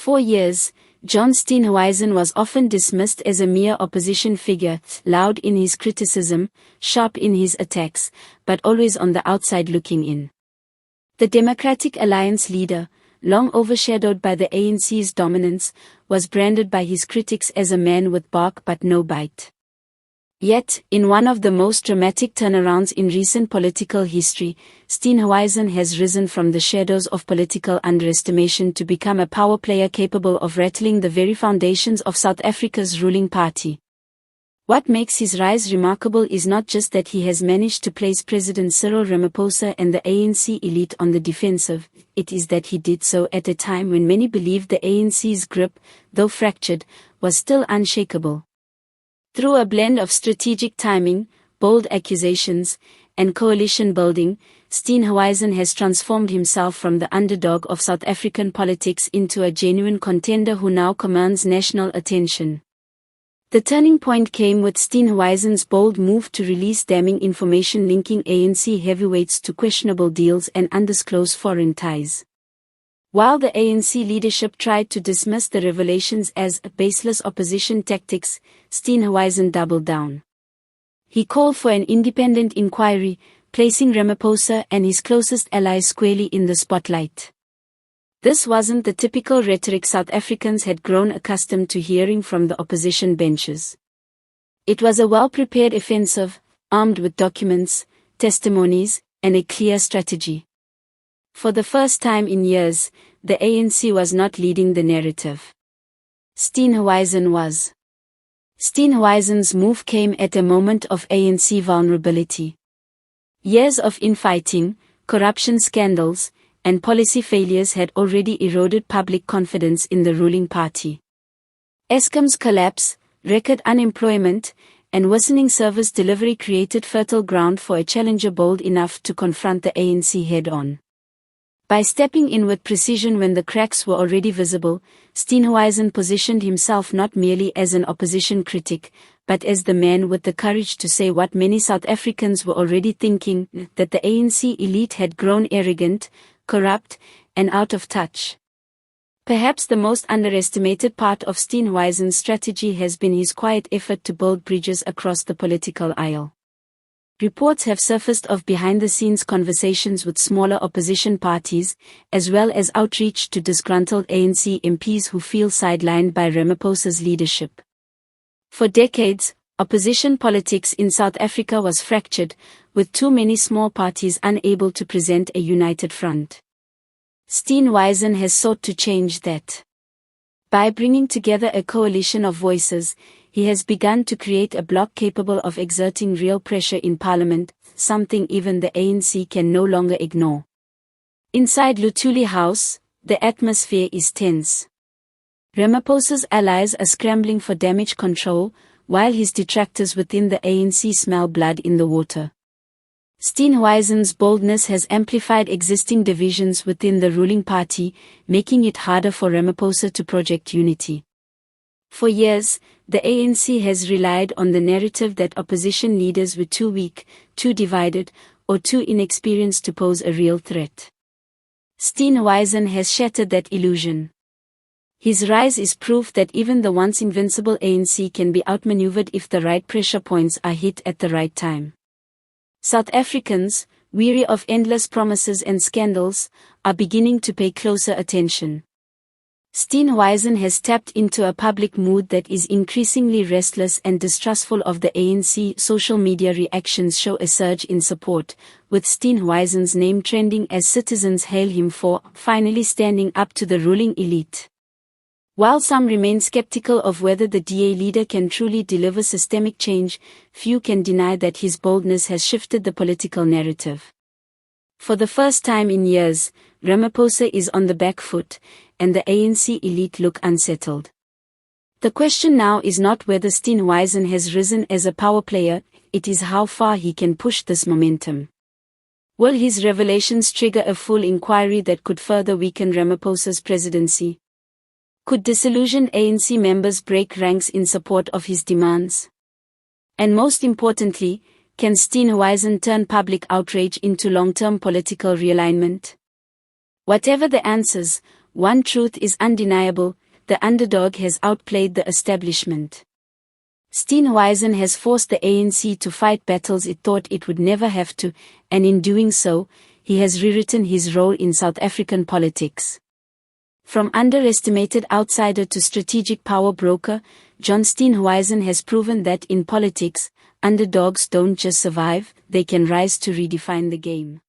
4 years, John Steenhuisen was often dismissed as a mere opposition figure, loud in his criticism, sharp in his attacks, but always on the outside looking in. The Democratic Alliance leader, long overshadowed by the ANC's dominance, was branded by his critics as a man with bark but no bite. Yet, in one of the most dramatic turnarounds in recent political history, Steenhuisen has risen from the shadows of political underestimation to become a power player capable of rattling the very foundations of South Africa's ruling party. What makes his rise remarkable is not just that he has managed to place President Cyril Ramaphosa and the ANC elite on the defensive, it is that he did so at a time when many believed the ANC's grip, though fractured, was still unshakable. Through a blend of strategic timing, bold accusations, and coalition building, Steenhuisen has transformed himself from the underdog of South African politics into a genuine contender who now commands national attention. The turning point came with Steenhuisen's bold move to release damning information linking ANC heavyweights to questionable deals and undisclosed foreign ties. While the ANC leadership tried to dismiss the revelations as baseless opposition tactics, Steenhuisen doubled down. He called for an independent inquiry, placing Ramaphosa and his closest allies squarely in the spotlight. This wasn't the typical rhetoric South Africans had grown accustomed to hearing from the opposition benches. It was a well-prepared offensive, armed with documents, testimonies, and a clear strategy. For the first time in years, the ANC was not leading the narrative. Steenhuisen was. Steenhuisen's move came at a moment of ANC vulnerability. Years of infighting, corruption scandals, and policy failures had already eroded public confidence in the ruling party. Eskom's collapse, record unemployment, and worsening service delivery created fertile ground for a challenger bold enough to confront the ANC head-on. By stepping in with precision when the cracks were already visible, Steenhuisen positioned himself not merely as an opposition critic, but as the man with the courage to say what many South Africans were already thinking, that the ANC elite had grown arrogant, corrupt, and out of touch. Perhaps the most underestimated part of Steenhuisen's strategy has been his quiet effort to build bridges across the political aisle. Reports have surfaced of behind-the-scenes conversations with smaller opposition parties, as well as outreach to disgruntled ANC MPs who feel sidelined by Ramaphosa's leadership. For decades, opposition politics in South Africa was fractured, with too many small parties unable to present a united front. Steenhuisen has sought to change that. By bringing together a coalition of voices, he has begun to create a bloc capable of exerting real pressure in Parliament, something even the ANC can no longer ignore. Inside Luthuli House, the atmosphere is tense. Ramaphosa's allies are scrambling for damage control, while his detractors within the ANC smell blood in the water. Steenhuisen's boldness has amplified existing divisions within the ruling party, making it harder for Ramaphosa to project unity. For years, the ANC has relied on the narrative that opposition leaders were too weak, too divided, or too inexperienced to pose a real threat. Steenhuisen has shattered that illusion. His rise is proof that even the once invincible ANC can be outmaneuvered if the right pressure points are hit at the right time. South Africans, weary of endless promises and scandals, are beginning to pay closer attention. Steenhuisen has tapped into a public mood that is increasingly restless and distrustful of the ANC. Social media reactions show a surge in support, with Steenhuisen's name trending as citizens hail him for finally standing up to the ruling elite. While some remain skeptical of whether the DA leader can truly deliver systemic change, few can deny that his boldness has shifted the political narrative. For the first time in years, Ramaphosa is on the back foot, and the ANC elite look unsettled. The question now is not whether Steenhuisen has risen as a power player, it is how far he can push this momentum. Will his revelations trigger a full inquiry that could further weaken Ramaphosa's presidency? Could disillusioned ANC members break ranks in support of his demands? And most importantly, can Steenhuisen turn public outrage into long-term political realignment? Whatever the answers, One truth is undeniable: the underdog has outplayed the establishment. Steenhuisen has forced the ANC to fight battles it thought it would never have to, and in doing so, he has rewritten his role in South African politics. From underestimated outsider to strategic power broker, John Steenhuisen has proven that in politics, underdogs don't just survive, they can rise to redefine the game.